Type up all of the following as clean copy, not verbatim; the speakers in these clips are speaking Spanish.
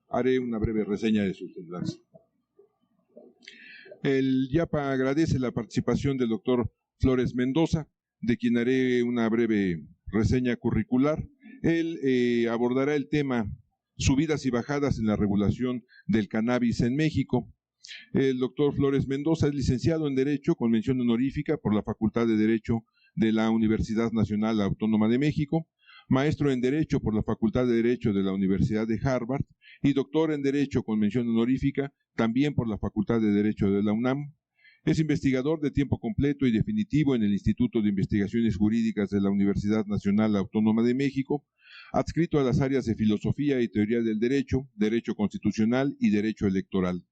Haré una breve reseña de sus semblanzas. El IAPA agradece la participación del doctor Flores Mendoza, de quien haré una breve reseña curricular. Él abordará el tema subidas y bajadas en la regulación del cannabis en México. El doctor Flores Mendoza es licenciado en Derecho con mención honorífica por la Facultad de Derecho de la Universidad Nacional Autónoma de México, maestro en Derecho por la Facultad de Derecho de la Universidad de Harvard y doctor en Derecho con mención honorífica también por la Facultad de Derecho de la UNAM. Es investigador de tiempo completo y definitivo en el Instituto de Investigaciones Jurídicas de la Universidad Nacional Autónoma de México, adscrito a las áreas de Filosofía y Teoría del Derecho, Derecho Constitucional y Derecho Electoral.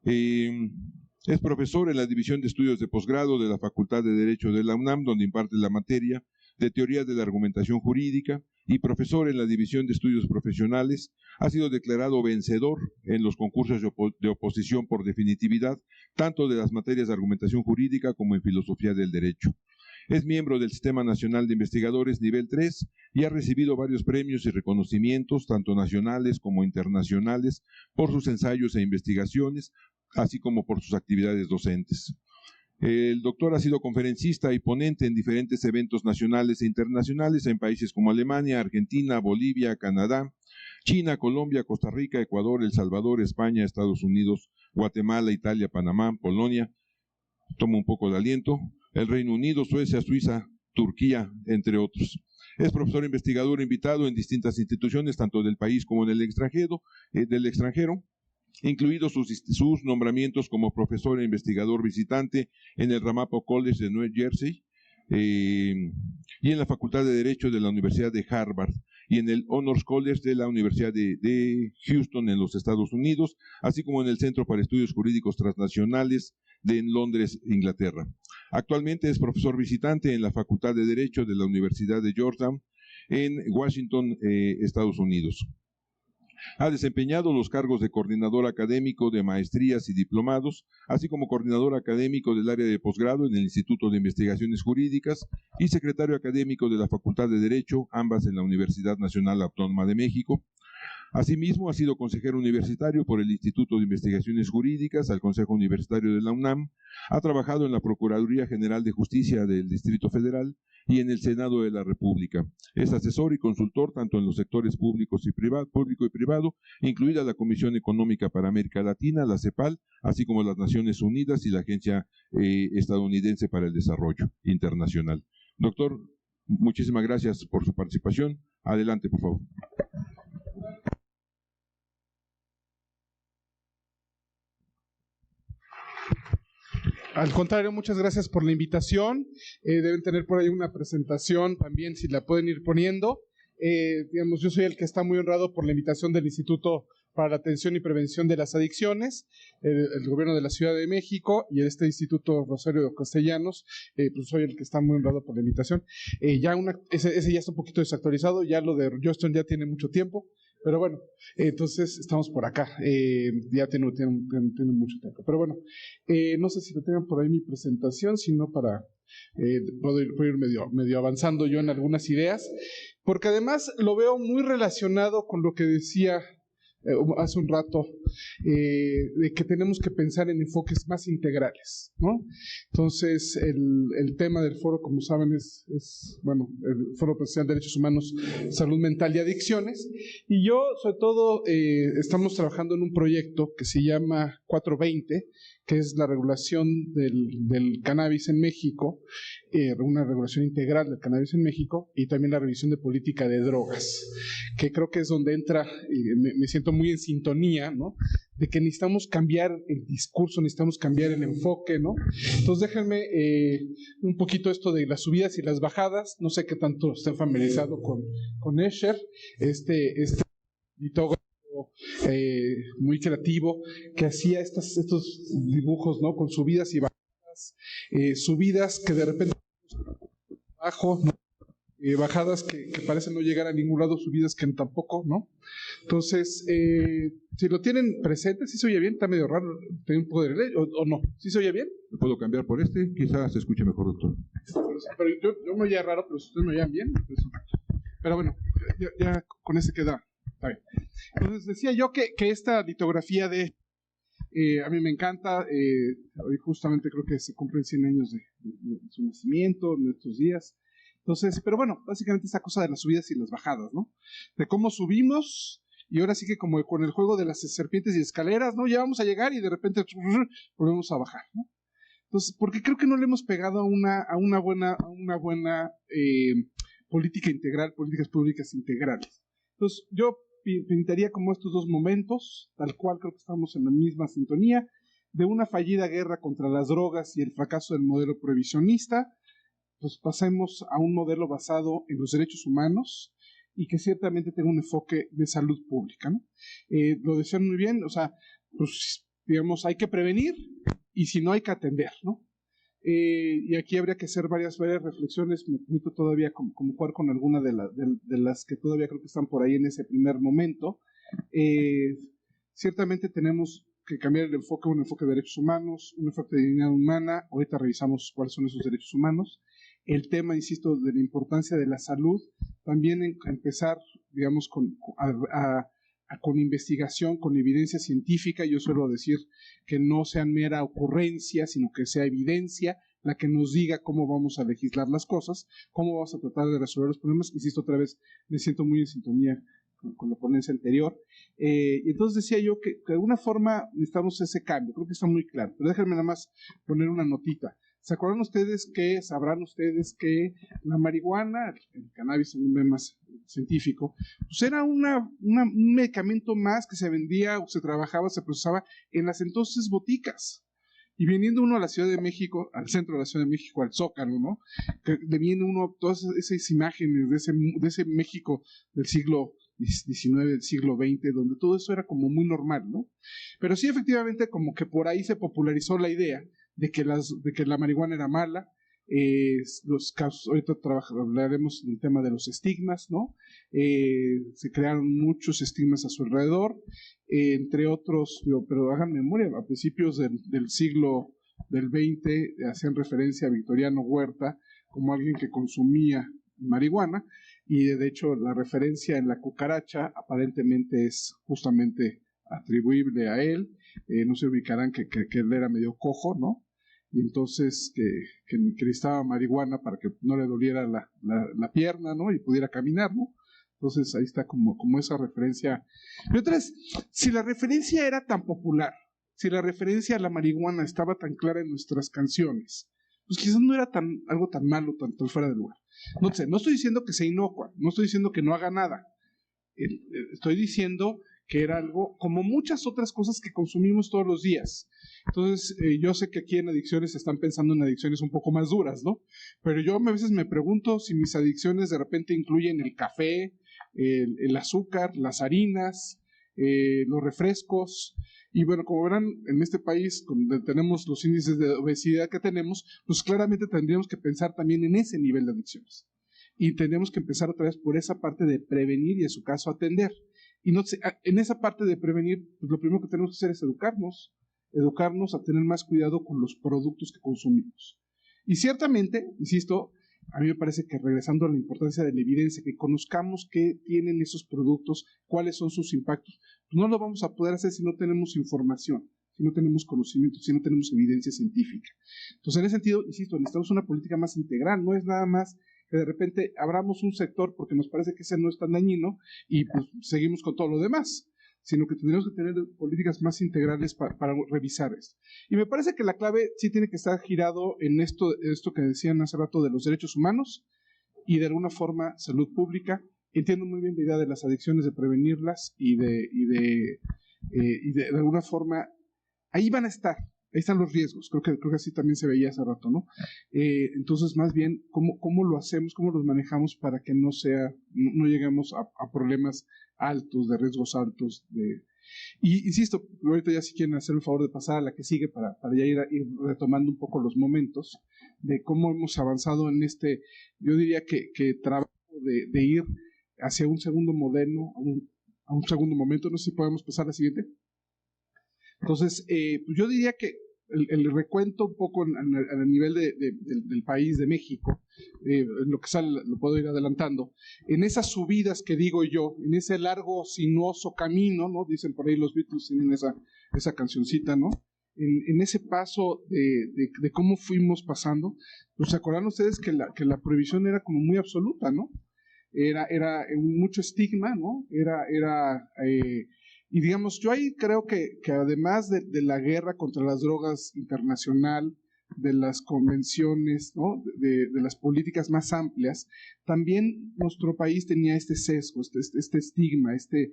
Es profesor en la División de Estudios de Posgrado de la Facultad de Derecho de la UNAM, donde imparte la materia de Teoría de la Argumentación Jurídica, y profesor en la División de Estudios Profesionales. Ha sido declarado vencedor en los concursos de oposición por definitividad, tanto de las materias de argumentación jurídica como en filosofía del derecho. Es miembro del Sistema Nacional de Investigadores Nivel 3 y ha recibido varios premios y reconocimientos, tanto nacionales como internacionales, por sus ensayos e investigaciones, así como por sus actividades docentes. El doctor ha sido conferencista y ponente en diferentes eventos nacionales e internacionales en países como Alemania, Argentina, Bolivia, Canadá, China, Colombia, Costa Rica, Ecuador, El Salvador, España, Estados Unidos, Guatemala, Italia, Panamá, Polonia, tomo un poco de aliento, el Reino Unido, Suecia, Suiza, Turquía, entre otros. Es profesor investigador invitado en distintas instituciones, tanto del país como del extranjero, incluidos sus nombramientos como profesor e investigador visitante en el Ramapo College de New Jersey y en la Facultad de Derecho de la Universidad de Harvard y en el Honors College de la Universidad de Houston en los Estados Unidos, así como en el Centro para Estudios Jurídicos Transnacionales en Londres, Inglaterra. Actualmente es profesor visitante en la Facultad de Derecho de la Universidad de Georgetown en Washington, Estados Unidos. Ha desempeñado los cargos de coordinador académico de maestrías y diplomados, así como coordinador académico del área de posgrado en el Instituto de Investigaciones Jurídicas y secretario académico de la Facultad de Derecho, ambas en la Universidad Nacional Autónoma de México. Asimismo, ha sido consejero universitario por el Instituto de Investigaciones Jurídicas, al Consejo Universitario de la UNAM, ha trabajado en la Procuraduría General de Justicia del Distrito Federal y en el Senado de la República. Es asesor y consultor tanto en los sectores público y privado, incluida la Comisión Económica para América Latina, la CEPAL, así como las Naciones Unidas y la Agencia Estadounidense para el Desarrollo Internacional. Doctor, muchísimas gracias por su participación. Adelante, por favor. Al contrario, muchas gracias por la invitación. Deben tener por ahí una presentación también, si la pueden ir poniendo. Digamos, yo soy el que está muy honrado por la invitación del Instituto para la Atención y Prevención de las Adicciones, el Gobierno de la Ciudad de México y este Instituto Rosario de Castellanos. Pues soy el que está muy honrado por la invitación. Ese ya está un poquito desactualizado, ya lo de Justin ya tiene mucho tiempo. Pero bueno, entonces estamos por acá, ya tiene mucho tiempo. Pero bueno, no sé si lo tengan por ahí mi presentación, sino para puedo ir medio avanzando yo en algunas ideas, porque además lo veo muy relacionado con lo que decía hace un rato, de que tenemos que pensar en enfoques más integrales, ¿no? Entonces, el tema del foro, como saben, es el Foro Presidencial de Derechos Humanos, Salud Mental y Adicciones, y yo, sobre todo, estamos trabajando en un proyecto que se llama 420, que es la regulación del cannabis en México, una regulación integral del cannabis en México, y también la revisión de política de drogas, que creo que es donde entra, me siento muy en sintonía, ¿no?, de que necesitamos cambiar el discurso, necesitamos cambiar el enfoque, ¿no? Entonces déjenme un poquito esto de las subidas y las bajadas. No sé qué tanto estén familiarizados con Escher, este litógrafo muy creativo, que hacía estos dibujos, ¿no?, con subidas y bajadas, subidas que de repente abajo, ¿no?, bajadas que parecen no llegar a ningún lado, subidas que tampoco, ¿no? Entonces, si lo tienen presente, ¿sí se oye bien? Está medio raro, ¿tiene un poco de delay o no? ¿Sí se oye bien? ¿Lo puedo cambiar por este? Quizás se escuche mejor, doctor. Pero yo me oía raro, pero si ustedes me oían bien. Pero bueno, ya con ese queda está bien. Entonces decía yo que esta litografía a mí me encanta. Hoy justamente creo que se cumplen 100 años de su nacimiento en estos días. Entonces, pero bueno, básicamente esta cosa de las subidas y las bajadas, ¿no? De cómo subimos y ahora sí que como con el juego de las serpientes y escaleras, ¿no? Ya vamos a llegar y de repente volvemos a bajar, ¿no? Entonces, porque creo que no le hemos pegado a una buena política integral, políticas públicas integrales. Entonces, yo pintaría como estos dos momentos, tal cual creo que estamos en la misma sintonía, de una fallida guerra contra las drogas y el fracaso del modelo prohibicionista, pues pasemos a un modelo basado en los derechos humanos y que ciertamente tenga un enfoque de salud pública, ¿no? Lo decían muy bien, o sea, pues digamos, hay que prevenir y si no hay que atender, ¿no? Y aquí habría que hacer varias reflexiones. Me permito todavía como jugar con alguna de las que todavía creo que están por ahí en ese primer momento. Ciertamente tenemos que cambiar el enfoque, un enfoque de derechos humanos, un enfoque de dignidad humana. Ahorita revisamos cuáles son esos derechos humanos. El tema, insisto, de la importancia de la salud, también empezar, digamos, con investigación, con evidencia científica. Yo suelo decir que no sea mera ocurrencia, sino que sea evidencia la que nos diga cómo vamos a legislar las cosas, cómo vamos a tratar de resolver los problemas. Insisto, otra vez, me siento muy en sintonía con la ponencia anterior. Y entonces decía yo que de alguna forma necesitamos ese cambio, creo que está muy claro, pero déjenme nada más poner una notita. ¿Se acuerdan sabrán ustedes que la marihuana, el cannabis en un medio más científico, pues era un medicamento más que se vendía, o se trabajaba, se procesaba en las entonces boticas? Y viniendo uno a la Ciudad de México, al centro de la Ciudad de México, al Zócalo, ¿no? Que viene uno todas esas imágenes de ese México del siglo XIX, del siglo XX, donde todo eso era como muy normal, ¿no? Pero sí, efectivamente, como que por ahí se popularizó la idea de que la marihuana era mala. Los casos, ahorita hablaremos del tema de los estigmas, ¿no? Se crearon muchos estigmas a su alrededor, entre otros, pero hagan memoria, a principios del siglo del XX hacían referencia a Victoriano Huerta como alguien que consumía marihuana, y de hecho la referencia en la cucaracha aparentemente es justamente atribuible a él. No se ubicarán que él era medio cojo, ¿no? Y entonces que necesitaba marihuana para que no le doliera la pierna, ¿no? Y pudiera caminar, ¿no? Entonces ahí está como esa referencia. Pero entonces, si la referencia era tan popular, si la referencia a la marihuana estaba tan clara en nuestras canciones, pues quizás no era algo tan malo, tan fuera de lugar. No sé, no estoy diciendo que sea inocua, no estoy diciendo que no haga nada. Estoy diciendo que era algo como muchas otras cosas que consumimos todos los días. Entonces, yo sé que aquí en adicciones están pensando en adicciones un poco más duras, ¿no? Pero yo a veces me pregunto si mis adicciones de repente incluyen el café, el azúcar, las harinas, los refrescos. Y bueno, como verán, en este país, donde tenemos los índices de obesidad que tenemos, pues claramente tendríamos que pensar también en ese nivel de adicciones. Y tenemos que empezar otra vez por esa parte de prevenir y, en su caso, atender. Y no sé, en esa parte de prevenir, pues lo primero que tenemos que hacer es educarnos a tener más cuidado con los productos que consumimos. Y ciertamente, insisto, a mí me parece que regresando a la importancia de la evidencia, que conozcamos qué tienen esos productos, cuáles son sus impactos, pues no lo vamos a poder hacer si no tenemos información, si no tenemos conocimiento, si no tenemos evidencia científica. Entonces, en ese sentido, insisto, necesitamos una política más integral, no es nada más que de repente abramos un sector porque nos parece que ese no es tan dañino y pues seguimos con todo lo demás, sino que tendríamos que tener políticas más integrales para revisar esto. Y me parece que la clave sí tiene que estar girado en esto que decían hace rato de los derechos humanos y de alguna forma salud pública. Entiendo muy bien la idea de las adicciones, de prevenirlas y de alguna forma ahí van a estar. Ahí están los riesgos, creo que así también se veía hace rato, ¿no? Entonces, más bien, ¿cómo lo hacemos, cómo los manejamos para que no lleguemos a problemas altos, de riesgos altos? Y insisto, ahorita ya si quieren hacer el favor de pasar a la que sigue para ya ir retomando un poco los momentos de cómo hemos avanzado en yo diría que trabajo de ir hacia un segundo modelo, a un segundo momento. No sé si podemos pasar a la siguiente. Entonces, pues yo diría que el recuento un poco a nivel del país, de México, lo que sale lo puedo ir adelantando, en esas subidas que digo yo, en ese largo sinuoso camino, ¿no? Dicen por ahí los Beatles, tienen esa cancioncita, ¿no? En ese paso de cómo fuimos pasando, pues se acordan ustedes que la prohibición era como muy absoluta, ¿no? Era mucho estigma, ¿no? Y digamos, yo ahí creo que además de la guerra contra las drogas internacional, de las convenciones, ¿no? de las políticas más amplias, también nuestro país tenía este sesgo, este estigma, este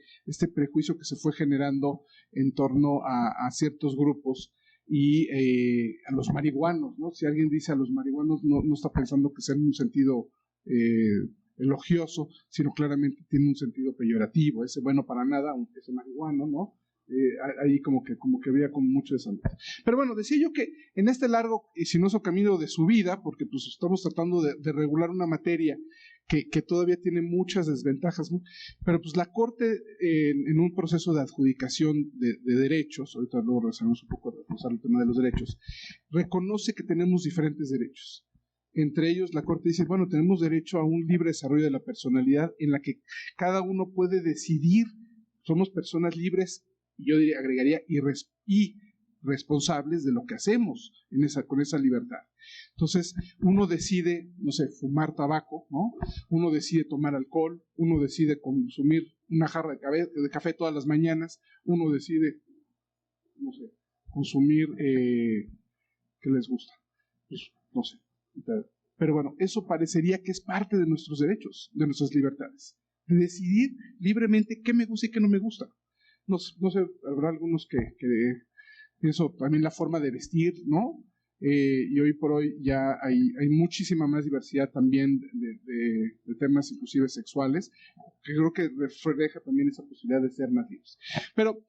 prejuicio que se fue generando en torno a ciertos grupos y a los marihuanos, ¿no? Si alguien dice a los marihuanos, no está pensando que sea en un sentido elogioso, sino claramente tiene un sentido peyorativo, ese bueno para nada, ese marihuano, ¿no? Ahí como que había como mucho de salud. Pero bueno, decía yo que en este largo y sinuoso camino de subida, porque pues estamos tratando de regular una materia que todavía tiene muchas desventajas, ¿no? Pero pues la Corte en un proceso de adjudicación de derechos, ahorita luego regresamos un poco a reforzar el tema de los derechos, reconoce que tenemos diferentes derechos. Entre ellos, la Corte dice, bueno, tenemos derecho a un libre desarrollo de la personalidad en la que cada uno puede decidir, somos personas libres, y yo agregaría, y responsables de lo que hacemos con esa libertad. Entonces, uno decide, no sé, fumar tabaco, ¿no? Uno decide tomar alcohol, uno decide consumir una jarra de café todas las mañanas, uno decide, no sé, consumir, ¿qué les gusta? Pues, no sé. Pero bueno, eso parecería que es parte de nuestros derechos, de nuestras libertades, de decidir libremente qué me gusta y qué no me gusta. No sé, habrá algunos que pienso también la forma de vestir, ¿no? Y hoy por hoy ya hay muchísima más diversidad también de temas inclusive sexuales, que creo que refleja también esa posibilidad de ser nativos. Pero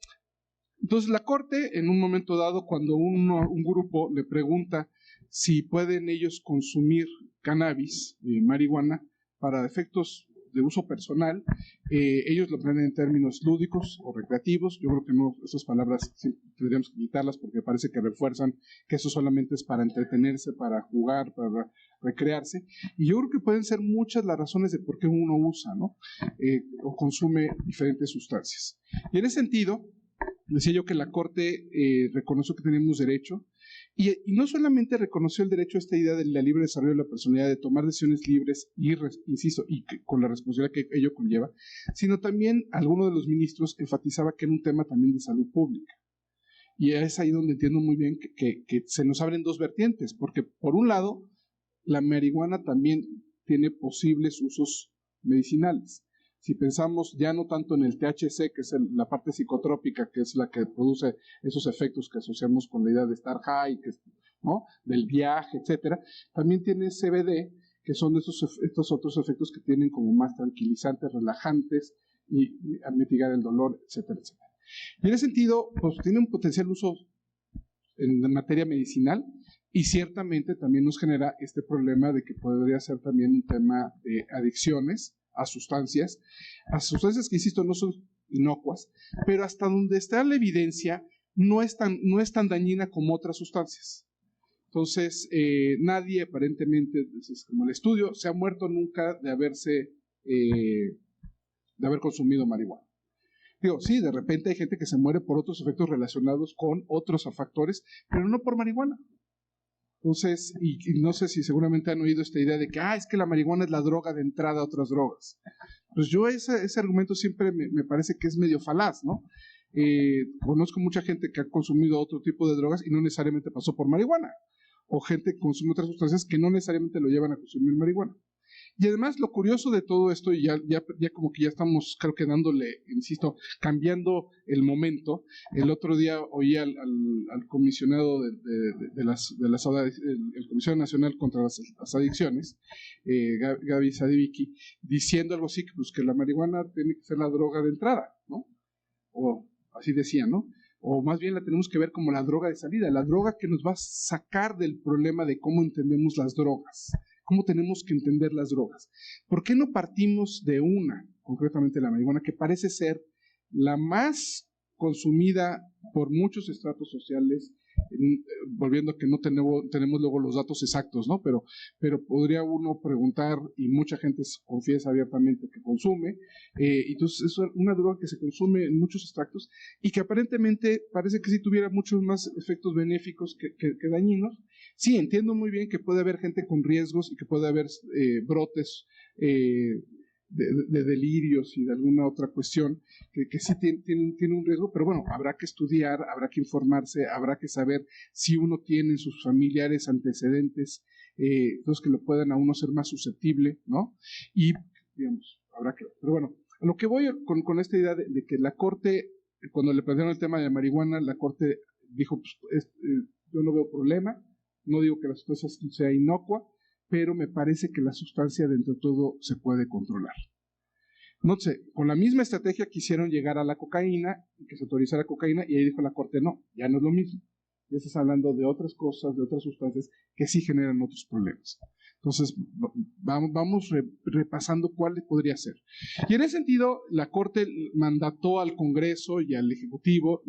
entonces la Corte, en un momento dado, cuando un grupo le pregunta si pueden ellos consumir cannabis, marihuana, para efectos de uso personal, ellos lo ponen en términos lúdicos o recreativos. Yo creo que no, esas palabras sí, tendríamos que quitarlas porque parece que refuerzan que eso solamente es para entretenerse, para jugar, para recrearse. Y yo creo que pueden ser muchas las razones de por qué uno usa, ¿no? O consume diferentes sustancias. Y en ese sentido, decía yo que la Corte reconoció que tenemos derecho, y no solamente reconoció el derecho a esta idea del libre desarrollo de la personalidad, de tomar decisiones libres y, insisto, con la responsabilidad que ello conlleva, sino también alguno de los ministros enfatizaba que era un tema también de salud pública. Y es ahí donde entiendo muy bien que se nos abren dos vertientes, porque por un lado, la marihuana también tiene posibles usos medicinales. Si pensamos ya no tanto en el THC, que es la parte psicotrópica, que es la que produce esos efectos que asociamos con la idea de estar high, ¿no? Del viaje, etcétera, también tiene CBD, que son estos otros efectos que tienen como más tranquilizantes, relajantes y a mitigar el dolor, etcétera, etcétera. Y en ese sentido, pues tiene un potencial uso en materia medicinal y ciertamente también nos genera este problema de que podría ser también un tema de adicciones a sustancias que, insisto, no son inocuas, pero hasta donde está la evidencia no es tan dañina como otras sustancias. Entonces, nadie aparentemente, como el estudio, se ha muerto nunca de haber consumido marihuana. Digo, sí, de repente hay gente que se muere por otros efectos relacionados con otros factores, pero no por marihuana. Entonces, y no sé si seguramente han oído esta idea de que, es que la marihuana es la droga de entrada a otras drogas. Pues yo ese argumento siempre me parece que es medio falaz, ¿no? Conozco mucha gente que ha consumido otro tipo de drogas y no necesariamente pasó por marihuana. O gente que consume otras sustancias que no necesariamente lo llevan a consumir marihuana. Y además lo curioso de todo esto, y ya como que ya estamos, creo que dándole, insisto, cambiando el momento. El otro día oí al comisionado el Comisionado Nacional contra las Adicciones, Gaby Sadiviki, diciendo algo así, pues que la marihuana tiene que ser la droga de entrada, ¿no? O así decía, ¿no? O más bien la tenemos que ver como la droga de salida, la droga que nos va a sacar del problema de cómo entendemos las drogas. ¿Cómo tenemos que entender las drogas? ¿Por qué no partimos de una, concretamente la marihuana, que parece ser la más consumida por muchos estratos sociales, volviendo a que no tenemos luego los datos exactos, ¿no? Pero podría uno preguntar, y mucha gente confiesa abiertamente que consume, entonces es una droga que se consume en muchos extractos y que aparentemente parece que sí tuviera muchos más efectos benéficos que dañinos. Sí, entiendo muy bien que puede haber gente con riesgos y que puede haber brotes de delirios y de alguna otra cuestión que sí tiene un riesgo, pero bueno, habrá que estudiar, habrá que informarse, habrá que saber si uno tiene en sus familiares antecedentes, entonces que lo puedan a uno ser más susceptible, ¿no? Y, digamos, habrá que ver. Pero bueno, a lo que voy con esta idea de que la Corte, cuando le plantearon el tema de la marihuana, la Corte dijo, pues, yo no veo problema, no digo que la sustancia sea inocua, pero me parece que la sustancia dentro de todo se puede controlar. No sé, con la misma estrategia quisieron llegar a la cocaína, y que se autorizara cocaína, y ahí dijo la Corte, no, ya no es lo mismo. Ya estás hablando de otras cosas, de otras sustancias que sí generan otros problemas. Entonces, vamos repasando cuál podría ser. Y en ese sentido, la Corte mandató al Congreso y al Ejecutivo,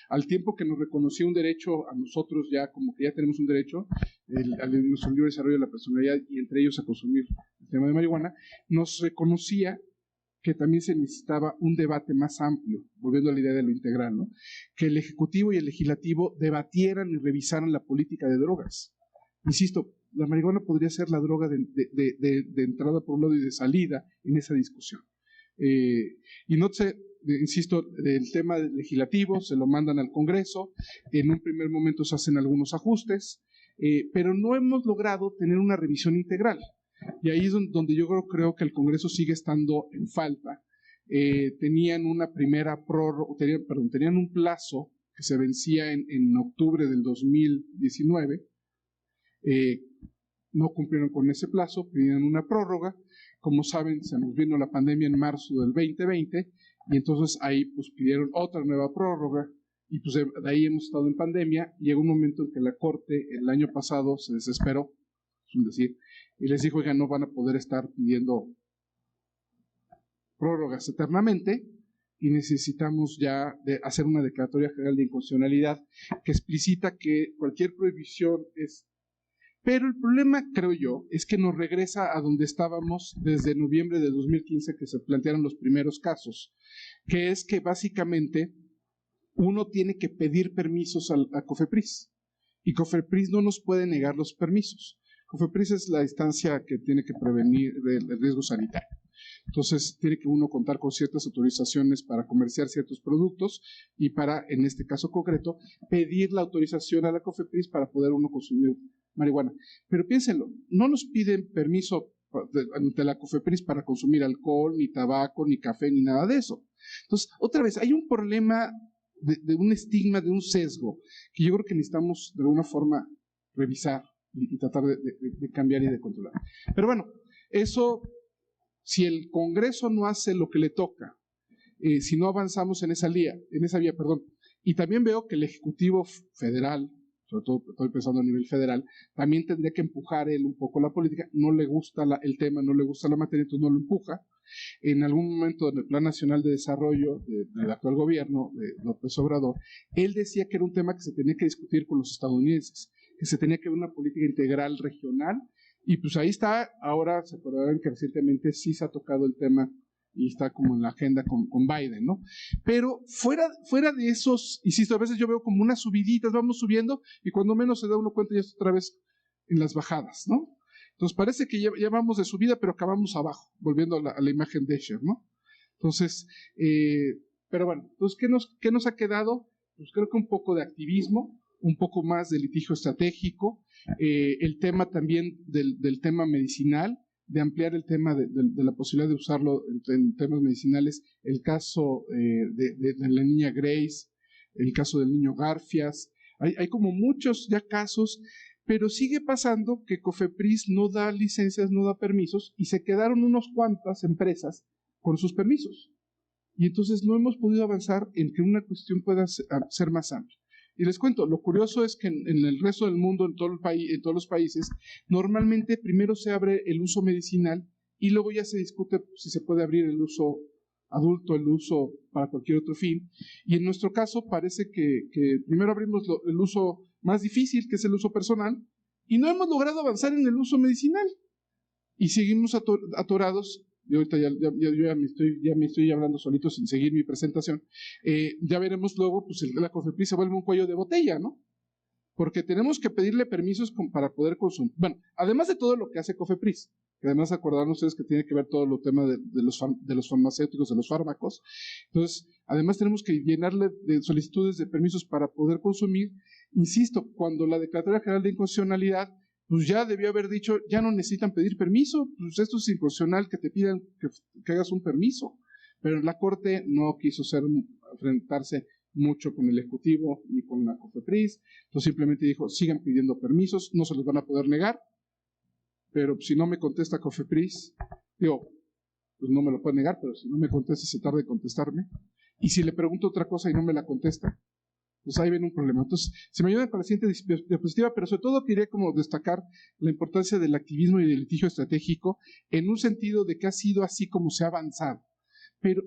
al tiempo que nos reconocía un derecho a nosotros ya, como que ya tenemos un derecho, nuestro libre desarrollo de la personalidad y entre ellos a consumir el tema de marihuana, nos reconocía que también se necesitaba un debate más amplio, volviendo a la idea de lo integral, ¿no? Que el Ejecutivo y el Legislativo debatieran y revisaran la política de drogas. Insisto, la marihuana podría ser la droga de entrada por un lado y de salida en esa discusión. Y no sé, insisto, el tema legislativo se lo mandan al Congreso, en un primer momento se hacen algunos ajustes, pero no hemos logrado tener una revisión integral. Y ahí es donde yo creo que el Congreso sigue estando en falta. Tenían una primera prórroga, tenían un plazo que se vencía en octubre del 2019. No cumplieron con ese plazo, pidieron una prórroga. Como saben, se nos vino la pandemia en marzo del 2020 y entonces ahí pues pidieron otra nueva prórroga y pues de ahí hemos estado en pandemia. Llegó un momento en que la Corte el año pasado se desesperó, es un decir, y les dijo, oigan, no van a poder estar pidiendo prórrogas eternamente y necesitamos ya hacer una declaratoria general de inconstitucionalidad que explicita que cualquier prohibición es... Pero el problema, creo yo, es que nos regresa a donde estábamos desde noviembre de 2015 que se plantearon los primeros casos, que es que básicamente uno tiene que pedir permisos a COFEPRIS y COFEPRIS no nos puede negar los permisos. COFEPRIS es la instancia que tiene que prevenir el riesgo sanitario. Entonces, tiene que uno contar con ciertas autorizaciones para comerciar ciertos productos y para, en este caso concreto, pedir la autorización a la COFEPRIS para poder uno consumir marihuana. Pero piénsenlo, no nos piden permiso ante la COFEPRIS para consumir alcohol, ni tabaco, ni café, ni nada de eso. Entonces, otra vez, hay un problema de un estigma, de un sesgo, que yo creo que necesitamos de alguna forma revisar y tratar de cambiar y de controlar. Pero bueno, eso, si el Congreso no hace lo que le toca, si no avanzamos en esa vía, y también veo que el Ejecutivo Federal, sobre todo estoy pensando a nivel federal, también tendría que empujar él un poco la política, no le gusta el tema, no le gusta la materia, entonces no lo empuja. En algún momento en el Plan Nacional de Desarrollo del actual gobierno de López Obrador, él decía que era un tema que se tenía que discutir con los estadounidenses, que se tenía que ver una política integral regional, y pues ahí está. Ahora se acordarán que recientemente sí se ha tocado el tema y está como en la agenda con Biden, ¿no? Pero fuera de esos, insisto, a veces yo veo como unas subiditas, vamos subiendo y cuando menos se da uno cuenta ya está otra vez en las bajadas, ¿no? Entonces parece que ya vamos de subida, pero acabamos abajo, volviendo a la imagen de Escher, ¿no? Entonces, pero bueno, entonces, ¿qué nos ha quedado? Pues creo que un poco de activismo, un poco más de litigio estratégico, el tema también del tema medicinal, de ampliar el tema de la posibilidad de usarlo en temas medicinales, el caso de la niña Grace, el caso del niño Garfias, hay como muchos ya casos, pero sigue pasando que COFEPRIS no da licencias, no da permisos, y se quedaron unas cuantas empresas con sus permisos. Y entonces no hemos podido avanzar en que una cuestión pueda ser más amplia. Y les cuento, lo curioso es que en el resto del mundo, en todos los países, normalmente primero se abre el uso medicinal y luego ya se discute si se puede abrir el uso adulto el uso para cualquier otro fin. Y en nuestro caso parece que primero abrimos el uso más difícil, que es el uso personal, y no hemos logrado avanzar en el uso medicinal. Y seguimos atorados. Y ahorita ya me estoy hablando solito sin seguir mi presentación. Ya veremos luego, pues la COFEPRIS se vuelve un cuello de botella, ¿no? Porque tenemos que pedirle permisos para poder consumir. Bueno, además de todo lo que hace COFEPRIS, que además acordarán ustedes que tiene que ver todo el tema de los farmacéuticos, de los fármacos. Entonces, además tenemos que llenarle de solicitudes de permisos para poder consumir. Insisto, cuando la Declaratoria General de Inconstitucionalidad, pues ya debió haber dicho, ya no necesitan pedir permiso, pues esto es inconstitucional que te pidan que hagas un permiso. Pero la Corte no quiso enfrentarse mucho con el Ejecutivo ni con la COFEPRIS, entonces simplemente dijo, sigan pidiendo permisos, no se los van a poder negar, pero si no me contesta COFEPRIS, digo, pues no me lo puede negar, pero si no me contesta se tarda en contestarme, y si le pregunto otra cosa y no me la contesta, pues ahí ven un problema. Entonces, se me ayudan con la siguiente diapositiva, pero sobre todo quería como destacar la importancia del activismo y del litigio estratégico en un sentido de que ha sido así como se ha avanzado. Pero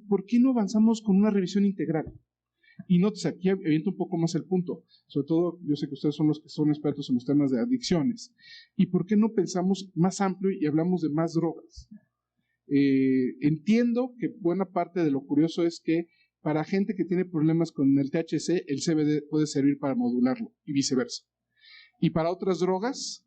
¿por qué no avanzamos con una revisión integral? Y notes, aquí aviento un poco más el punto, sobre todo yo sé que ustedes son los que son expertos en los temas de adicciones. ¿Y por qué no pensamos más amplio y hablamos de más drogas? Entiendo que buena parte de lo curioso es que para gente que tiene problemas con el THC, el CBD puede servir para modularlo y viceversa. Y para otras drogas,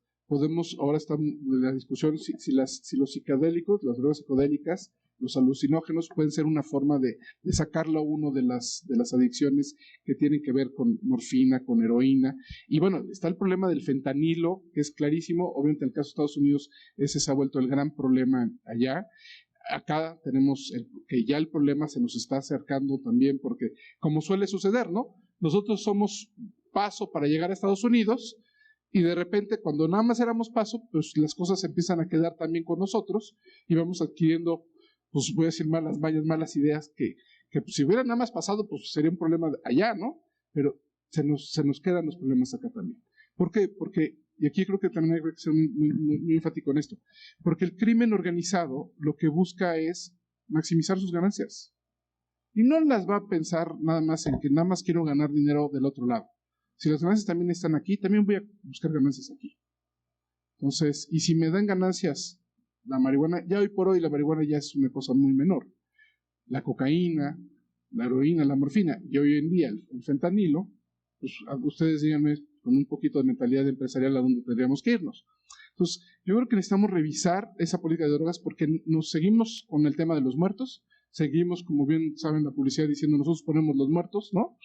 ahora está en la discusión si los psicodélicos, las drogas psicodélicas, los alucinógenos pueden ser una forma de sacarlo a uno de las adicciones que tienen que ver con morfina, con heroína. Y bueno, está el problema del fentanilo, que es clarísimo. Obviamente en el caso de Estados Unidos ese se ha vuelto el gran problema allá. Acá tenemos que ya el problema se nos está acercando también porque, como suele suceder, ¿no? Nosotros somos paso para llegar a Estados Unidos y de repente cuando nada más éramos paso, pues las cosas empiezan a quedar también con nosotros y vamos adquiriendo, pues voy a decir malas ideas que pues, si hubiera nada más pasado, pues sería un problema allá, ¿no? Pero se nos quedan los problemas acá también. ¿Por qué? Porque, y aquí creo que también hay que ser muy enfático en esto, porque el crimen organizado lo que busca es maximizar sus ganancias. Y no las va a pensar nada más en que nada más quiero ganar dinero del otro lado. Si las ganancias también están aquí, también voy a buscar ganancias aquí. Entonces, y si me dan ganancias, la marihuana, ya hoy por hoy la marihuana ya es una cosa muy menor. La cocaína, la heroína, la morfina, y hoy en día el fentanilo, pues ustedes díganme con un poquito de mentalidad empresarial a dónde tendríamos que irnos. Entonces, yo creo que necesitamos revisar esa política de drogas porque nos seguimos con el tema de los muertos, seguimos, como bien saben, la publicidad diciendo nosotros ponemos los muertos, ¿no?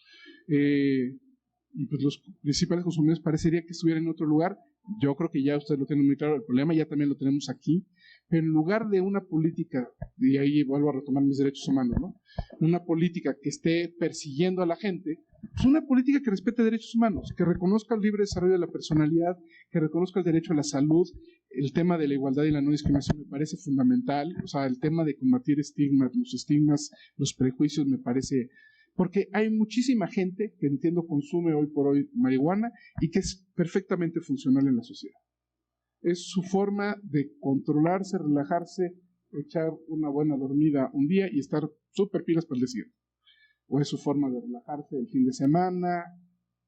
Y pues los principales consumidores parecería que estuvieran en otro lugar. Yo creo que ya ustedes lo tienen muy claro, el problema ya también lo tenemos aquí, pero en lugar de una política, y ahí vuelvo a retomar mis derechos humanos, ¿no? Una política que esté persiguiendo a la gente, pues una política que respete derechos humanos, que reconozca el libre desarrollo de la personalidad, que reconozca el derecho a la salud. El tema de la igualdad y la no discriminación me parece fundamental, o sea, el tema de combatir los estigmas, los prejuicios me parece... Porque hay muchísima gente que entiendo consume hoy por hoy marihuana y que es perfectamente funcional en la sociedad. Es su forma de controlarse, relajarse, echar una buena dormida un día y estar súper pilas para el día siguiente. O es su forma de relajarse el fin de semana,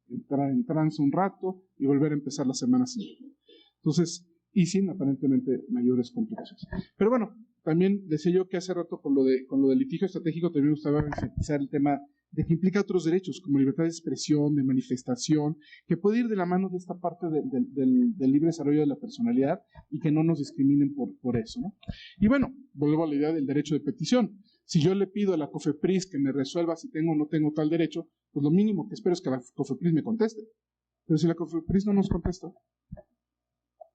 entrar en trance un rato y volver a empezar la semana siguiente. Entonces, y sin aparentemente mayores complicaciones. Pero bueno, también decía yo que hace rato con lo del litigio estratégico también me gustaba enfatizar el tema de que implica otros derechos, como libertad de expresión, de manifestación, que puede ir de la mano de esta parte del libre desarrollo de la personalidad y que no nos discriminen por eso, ¿no? Y bueno, vuelvo a la idea del derecho de petición. Si yo le pido a la COFEPRIS que me resuelva si tengo o no tengo tal derecho, pues lo mínimo que espero es que la COFEPRIS me conteste. Pero si la COFEPRIS no nos contesta,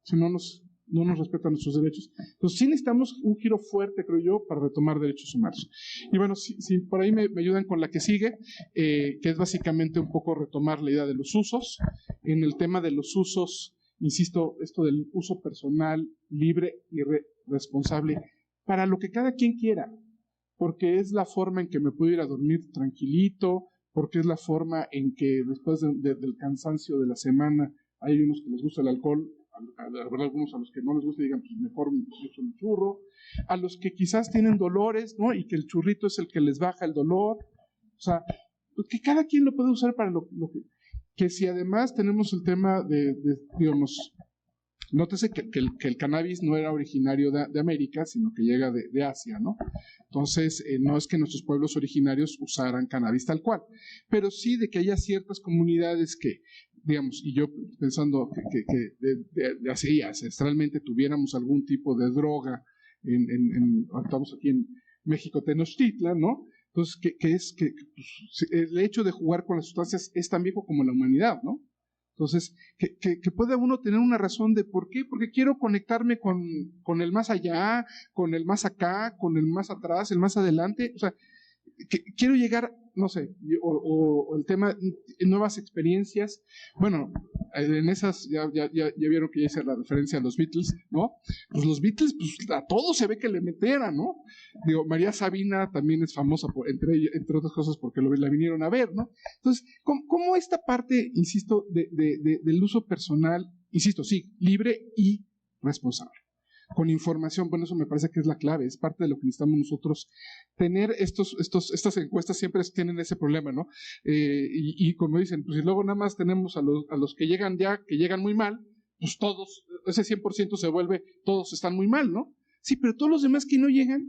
si no nos respetan nuestros derechos. Entonces sí necesitamos un giro fuerte, creo yo, para retomar derechos humanos. Y bueno, si por ahí me ayudan con la que sigue, que es básicamente un poco retomar la idea de los usos. En el tema de los usos, insisto, esto del uso personal, libre y responsable, para lo que cada quien quiera, porque es la forma en que me puedo ir a dormir tranquilito, porque es la forma en que después del cansancio de la semana, hay unos que les gusta el alcohol, Habrá algunos a los que no les gusta y digan, pues mejor me echo un churro. A los que quizás tienen dolores, ¿no? Y que el churrito es el que les baja el dolor. O sea, pues que cada quien lo puede usar para lo que si además tenemos el tema digamos, nótese que el cannabis no era originario de América, sino que llega de Asia, ¿no? Entonces, no es que nuestros pueblos originarios usaran cannabis tal cual, pero sí de que haya ciertas comunidades que, digamos, y yo pensando que así ancestralmente tuviéramos algún tipo de droga, estamos aquí en México, Tenochtitlan, ¿no? Entonces, pues, el hecho de jugar con las sustancias es tan viejo como la humanidad, ¿no? Entonces, que pueda uno tener una razón de por qué, porque quiero conectarme con el más allá, con el más acá, con el más atrás, el más adelante, o sea, quiero llegar, no sé, o el tema, nuevas experiencias. Bueno, en esas ya vieron que ya hice la referencia a los Beatles, ¿no? Pues los Beatles, pues a todos se ve que le metieran, ¿no? Digo, María Sabina también es famosa, entre otras cosas, porque la vinieron a ver, ¿no? Entonces, ¿cómo esta parte, insisto, del uso personal, insisto, sí, libre y responsable? Con información, bueno, eso me parece que es la clave, es parte de lo que necesitamos nosotros tener. Estas encuestas siempre tienen ese problema, ¿no? Y como dicen, pues si luego nada más tenemos a los que llegan muy mal, pues todos, ese 100% se vuelve, todos están muy mal, ¿no? Sí, pero todos los demás que no llegan,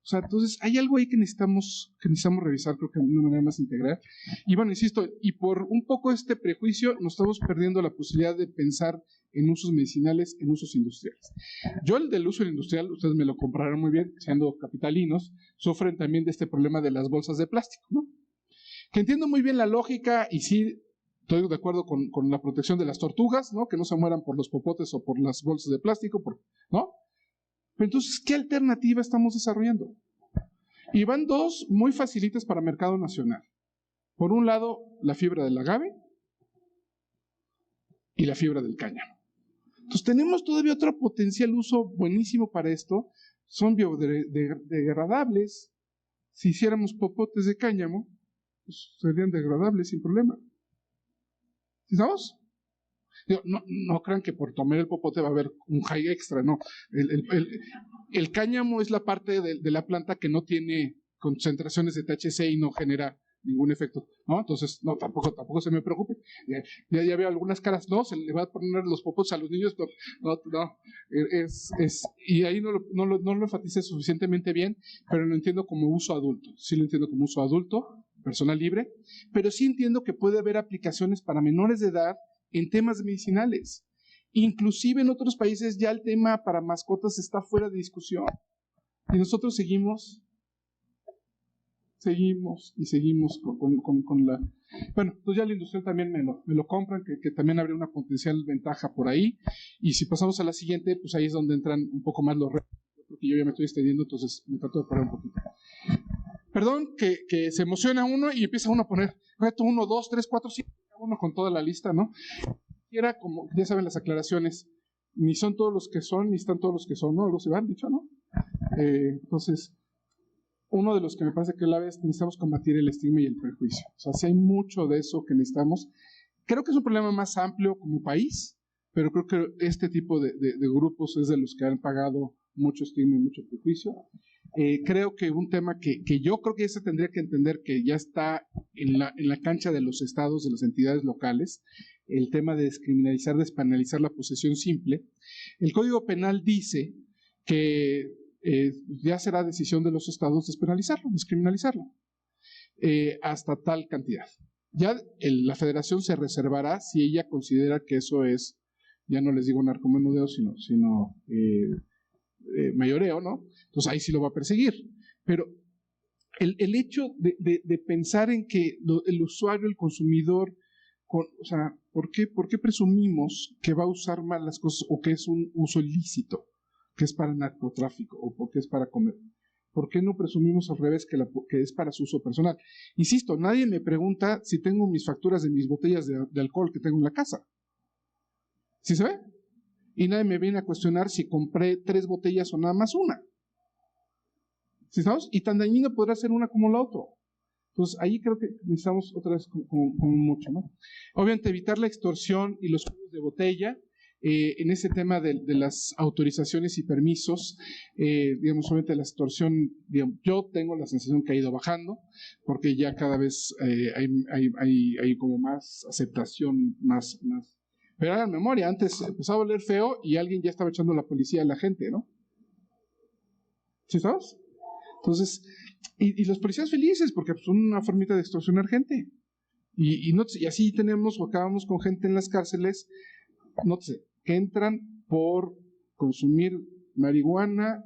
o sea, entonces hay algo ahí que necesitamos revisar, creo que de una manera más integral. Y bueno, insisto, y por un poco este prejuicio nos estamos perdiendo la posibilidad de pensar en usos medicinales, en usos industriales. Yo el del uso industrial, ustedes me lo comprarán muy bien, siendo capitalinos, sufren también de este problema de las bolsas de plástico, ¿no? Que entiendo muy bien la lógica y sí estoy de acuerdo con la protección de las tortugas, ¿no? Que no se mueran por los popotes o por las bolsas de plástico, ¿no? Pero entonces, ¿qué alternativa estamos desarrollando? Y van dos muy facilitas para mercado nacional. Por un lado, la fibra del agave y la fibra del cáñamo. Entonces, tenemos todavía otro potencial uso buenísimo para esto. Son biodegradables. Si hiciéramos popotes de cáñamo, pues serían degradables sin problema. ¿Sí sabes? No crean que por tomar el popote va a haber un high extra, no. El cáñamo es la parte de la planta que no tiene concentraciones de THC y no genera ningún efecto, ¿no? Entonces, no, tampoco se me preocupe. Ya veo algunas caras, no, se le va a poner los popotes a los niños, no. Y ahí no lo enfaticé suficientemente bien, pero lo entiendo como uso adulto. Sí lo entiendo como uso adulto, persona libre, pero sí entiendo que puede haber aplicaciones para menores de edad en temas medicinales. Inclusive en otros países ya el tema para mascotas está fuera de discusión. Y nosotros seguimos con la... Bueno, pues ya la industrial también me lo compran, que también habría una potencial ventaja por ahí. Y si pasamos a la siguiente, pues ahí es donde entran un poco más los retos, porque yo ya me estoy extendiendo, entonces me trato de parar un poquito. Perdón, que se emociona uno y empieza uno a poner reto 1, 2, 3, 4, 5, uno con toda la lista, ¿no? Y era como, ya saben las aclaraciones, ni son todos los que son, ni están todos los que son, ¿no? Algo se van dicho, ¿no? Entonces, uno de los que me parece que la vez necesitamos combatir el estigma y el prejuicio. O sea, si hay mucho de eso que necesitamos. Creo que es un problema más amplio como país, pero creo que este tipo de grupos es de los que han pagado mucho estigma y mucho prejuicio. Creo que un tema que yo creo que ya se tendría que entender que ya está en la cancha de los estados, de las entidades locales, el tema de descriminalizar, despenalizar la posesión simple. El Código Penal dice que ya será decisión de los estados despenalizarlo, descriminalizarlo, hasta tal cantidad. Ya la federación se reservará si ella considera que eso es, ya no les digo narcomenudeo, sino mayoreo, ¿no? Entonces ahí sí lo va a perseguir. Pero el hecho de pensar en que el usuario, el consumidor, o sea, ¿por qué presumimos que va a usar mal las cosas o que es un uso ilícito, que es para narcotráfico o porque es para comer? ¿Por qué no presumimos al revés que es para su uso personal? Insisto, nadie me pregunta si tengo mis facturas de mis botellas de alcohol que tengo en la casa. ¿Sí se ve? Y nadie me viene a cuestionar si compré 3 botellas o nada más una. ¿Sí estamos? Y tan dañino podrá ser una como la otra. Entonces, ahí creo que necesitamos otra vez como mucho, ¿no? Obviamente, evitar la extorsión y los juegos de botella. En ese tema de las autorizaciones y permisos, digamos, solamente la extorsión, digamos, yo tengo la sensación que ha ido bajando, porque ya cada vez hay como más aceptación, más. Pero hagan memoria, antes empezaba a oler feo y alguien ya estaba echando la policía a la gente, ¿no? ¿Sí sabes? Entonces, y los policías felices, porque son una formita de extorsionar gente. Y así tenemos, o acabamos con gente en las cárceles, que entran por consumir marihuana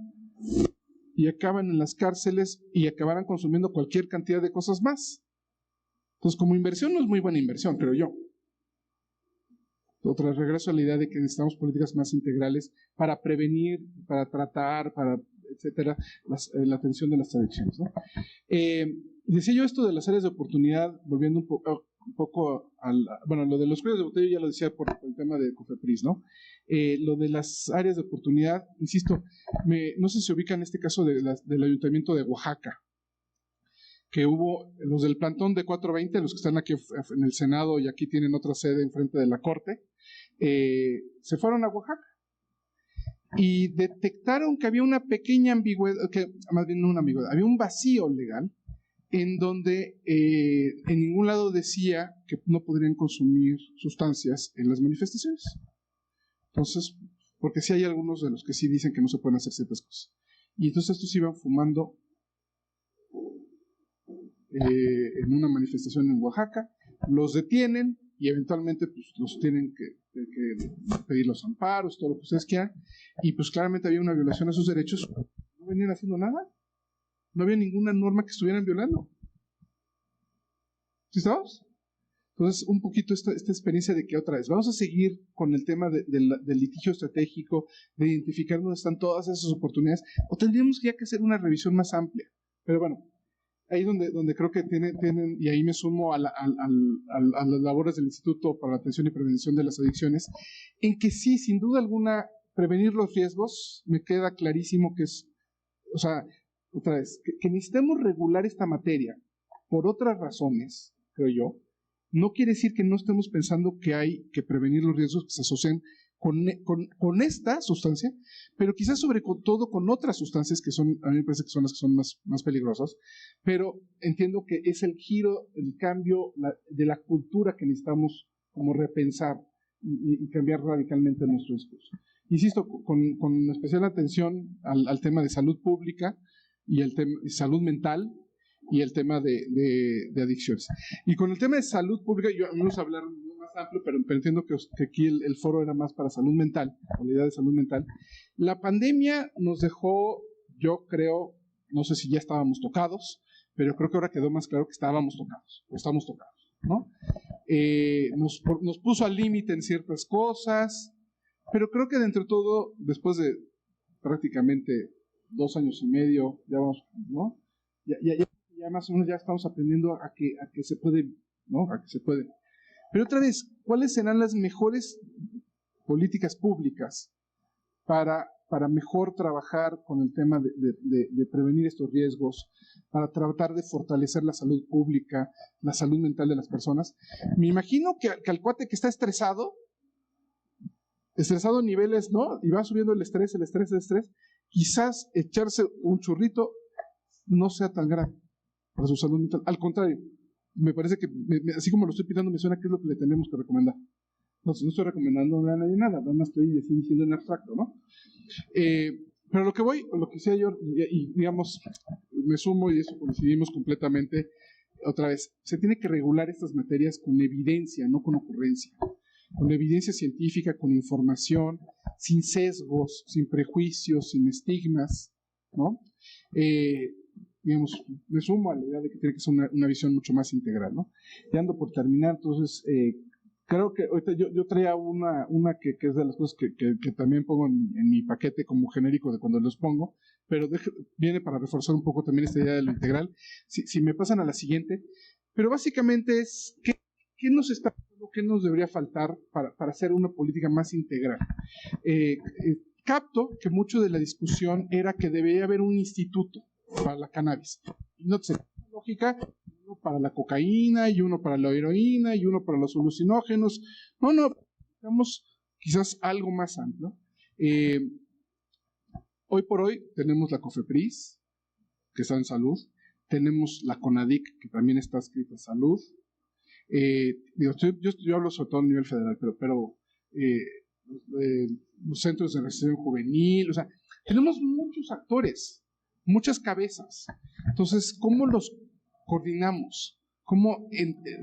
y acaban en las cárceles y acabarán consumiendo cualquier cantidad de cosas más. Entonces, como inversión no es muy buena inversión, creo yo. Otra, regreso a la idea de que necesitamos políticas más integrales para prevenir, para tratar, para etcétera, la atención de las adicciones, ¿no? Decía yo esto de las áreas de oportunidad, volviendo un poco bueno, lo de los cuellos de botella ya lo decía por el tema de COFEPRIS, ¿no? Lo de las áreas de oportunidad, insisto, no sé si se ubica en este caso del Ayuntamiento de Oaxaca, que hubo los del plantón de 420, los que están aquí en el Senado y aquí tienen otra sede enfrente de la Corte, se fueron a Oaxaca y detectaron que había una pequeña ambigüedad, que más bien no una ambigüedad, había un vacío legal en donde en ningún lado decía que no podrían consumir sustancias en las manifestaciones. Entonces, porque sí hay algunos de los que sí dicen que no se pueden hacer ciertas cosas. Y entonces estos iban fumando en una manifestación en Oaxaca, los detienen y eventualmente pues, los tienen que pedir los amparos, todo lo que ustedes quieran, y pues claramente había una violación a sus derechos, no venían haciendo nada, no había ninguna norma que estuvieran violando. ¿Sí estamos? Entonces, un poquito esta experiencia de que otra vez, vamos a seguir con el tema del litigio estratégico, de identificar dónde están todas esas oportunidades, o tendríamos ya que hacer una revisión más amplia. Pero bueno, ahí donde creo que tienen, y ahí me sumo a las labores del Instituto para la Atención y Prevención de las Adicciones, en que sí, sin duda alguna, prevenir los riesgos, me queda clarísimo que es, o sea, otra vez, que necesitamos regular esta materia por otras razones, creo yo. No quiere decir que no estemos pensando que hay que prevenir los riesgos que se asocian con esta sustancia, pero quizás sobre todo con otras sustancias que son, a mí me parece que son las que son más peligrosas, pero entiendo que es el giro, el cambio de la cultura que necesitamos como repensar y cambiar radicalmente nuestro discurso. Insisto, con especial atención al tema de salud pública y el tema de salud mental y el tema de adicciones. Y con el tema de salud pública, yo vamos a hablar más amplio, pero entiendo que aquí el foro era más para salud mental, o la idea de salud mental. La pandemia nos dejó, yo creo, no sé si ya estábamos tocados, pero creo que ahora quedó más claro que estábamos tocados, o estamos tocados, ¿no? Nos puso al límite en ciertas cosas, pero creo que dentro de todo, después de prácticamente 2 años y medio, ya vamos, ¿no? Ya más o menos ya estamos aprendiendo a que se puede, ¿no? A que se puede. Pero otra vez, ¿cuáles serán las mejores políticas públicas para mejor trabajar con el tema de prevenir estos riesgos, para tratar de fortalecer la salud pública, la salud mental de las personas? Me imagino que al cuate que está estresado a niveles, ¿no? Y va subiendo el estrés, quizás echarse un churrito no sea tan grave para su salud mental. Al contrario, me parece que, así como lo estoy pitando, me suena que es lo que le tenemos que recomendar. No estoy recomendando a nadie nada, nada más estoy diciendo en abstracto, ¿no? Pero lo que decía yo, y digamos, me sumo y eso coincidimos completamente, otra vez, se tiene que regular estas materias con evidencia, no con ocurrencia. Con evidencia científica, con información, sin sesgos, sin prejuicios, sin estigmas, ¿no? Digamos, me sumo a la idea de que tiene que ser una visión mucho más integral, ¿no? Ya ando por terminar, entonces, creo que ahorita yo traía una que es de las cosas que también pongo en mi paquete como genérico de cuando los pongo, pero viene para reforzar un poco también esta idea de lo integral. Si me pasan a la siguiente, pero básicamente es, ¿qué nos está pasando? ¿Qué nos debería faltar para hacer una política más integral? Capto que mucho de la discusión era que debería haber un instituto para la cannabis. Y no sé, lógica, uno para la cocaína, y uno para la heroína, y uno para los alucinógenos. No, digamos quizás algo más amplio. Hoy por hoy tenemos la COFEPRIS, que está en salud, tenemos la CONADIC, que también está adscrita a salud. Yo hablo sobre todo a nivel federal, pero los centros de rehabilitación juvenil, o sea, tenemos muchos actores, muchas cabezas. Entonces, ¿cómo los coordinamos?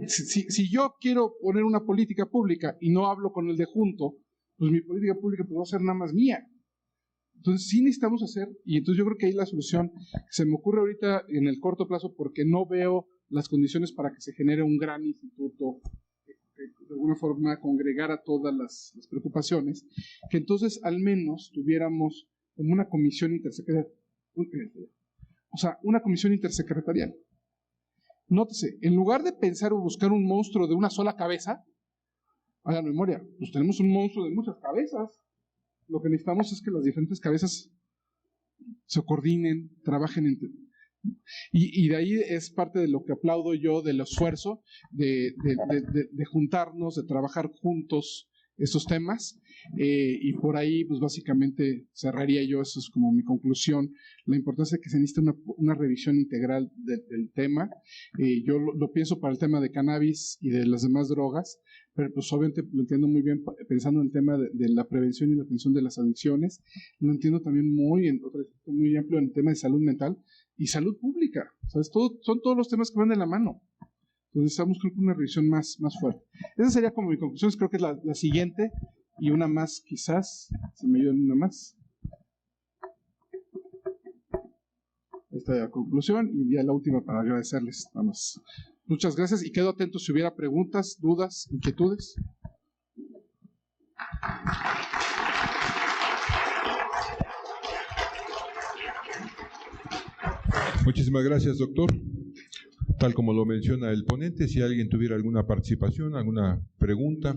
Si yo quiero poner una política pública y no hablo con el de junto, pues mi política pública pues va a ser nada más mía. Entonces sí necesitamos hacer, y entonces yo creo que ahí la solución se me ocurre ahorita en el corto plazo, porque no veo las condiciones para que se genere un gran instituto que de alguna forma congregara todas las preocupaciones, que entonces al menos tuviéramos como una comisión intersecretarial. O sea, una comisión intersecretarial. Nótese, en lugar de pensar o buscar un monstruo de una sola cabeza, hagan memoria, pues tenemos un monstruo de muchas cabezas. Lo que necesitamos es que las diferentes cabezas se coordinen, trabajen entre... Y de ahí es parte de lo que aplaudo yo del esfuerzo de juntarnos, de trabajar juntos estos temas, y por ahí pues básicamente cerraría yo, eso es como mi conclusión, la importancia de que se necesita una revisión integral del tema. Yo lo pienso para el tema de cannabis y de las demás drogas, pero pues obviamente lo entiendo muy bien pensando en el tema de la prevención y la atención de las adicciones. Lo entiendo también muy amplio en el tema de salud mental y salud pública. O sea, son todos los temas que van de la mano. Entonces necesitamos, creo que, una revisión más fuerte. Esa sería como mi conclusión. Creo que es la siguiente, y una más quizás, si me ayudan una más. Esta es la conclusión, y ya la última para agradecerles. Vamos. Muchas gracias, y quedo atento si hubiera preguntas, dudas, inquietudes. Muchísimas gracias, doctor. Tal como lo menciona el ponente, si alguien tuviera alguna participación, alguna pregunta,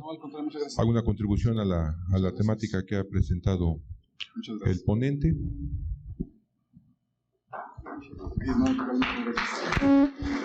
alguna contribución a la temática que ha presentado el ponente. Muchas gracias.